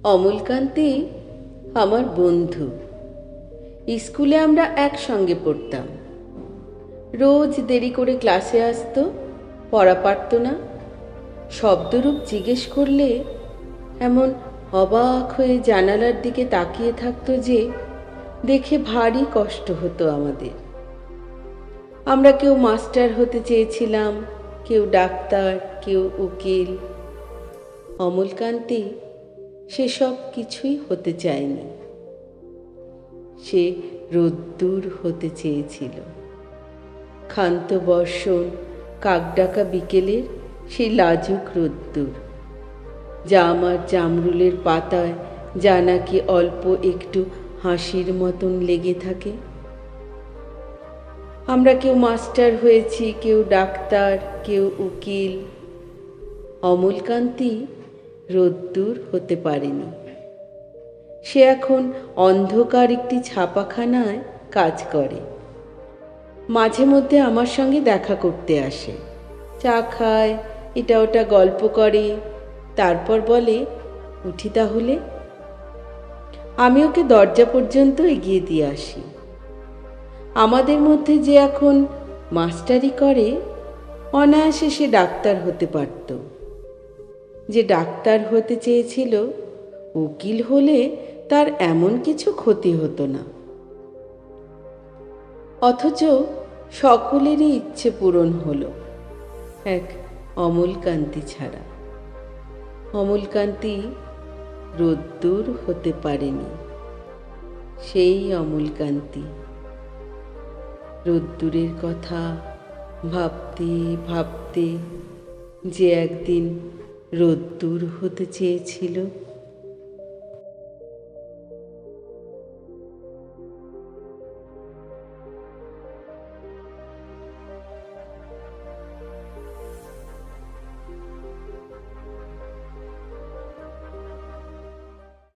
অমলকান্তি আমার বন্ধু। স্কুলে আমরা একসঙ্গে পড়তাম। রোজ দেরি করে ক্লাসে আসতো, পড়া পারত না। শব্দরূপ জিজ্ঞেস করলে এমন অবাক হয়ে জানালার দিকে তাকিয়ে থাকতো যে দেখে ভারী কষ্ট হতো আমাদের। আমরা কেউ মাস্টার হতে চেয়েছিলাম, কেউ ডাক্তার, কেউ উকিল। অমলকান্তি সেসব কিছুই হতে চায়নি। সে রোদ্দুর হতে চেয়েছিল। ক্ষান্ত বর্ষণ, কাকডাকা বিকেলের সেই লাজুক রোদ্দুর, যা আমার জামরুলের পাতায় যা নাকি অল্প একটু হাসির মতন লেগে থাকে। আমরা কেউ মাস্টার হয়েছি, কেউ ডাক্তার, কেউ উকিল। অমলকান্তি রোদ্দুর হতে পারেনি। সে এখন অন্ধকার একটি ছাপাখানায় কাজ করে। মাঝে মধ্যে আমার সঙ্গে দেখা করতে আসে, চা খায়, এটা ওটা গল্প করে, তারপর বলে, উঠি তাহলে। আমি ওকে দরজা পর্যন্ত এগিয়ে দিয়ে আসি। আমাদের মধ্যে যে এখন মাস্টারি করে, অনায়াসে সে ডাক্তার হতে পারত। যে ডাক্তার হতে চেয়েছিল, উকিল হলে তার এমন কিছু ক্ষতি হতো না। অথচ সকলেরই ইচ্ছে পূরণ হলো, এক অমলকান্তি ছাড়া। অমলকান্তি রোদ্দুর হতে পারেনি। সেই অমলকান্তি রোদ্দুরের কথা ভাবতে ভাবতে যে একদিন রোদ্দুর হতে চেয়েছিল।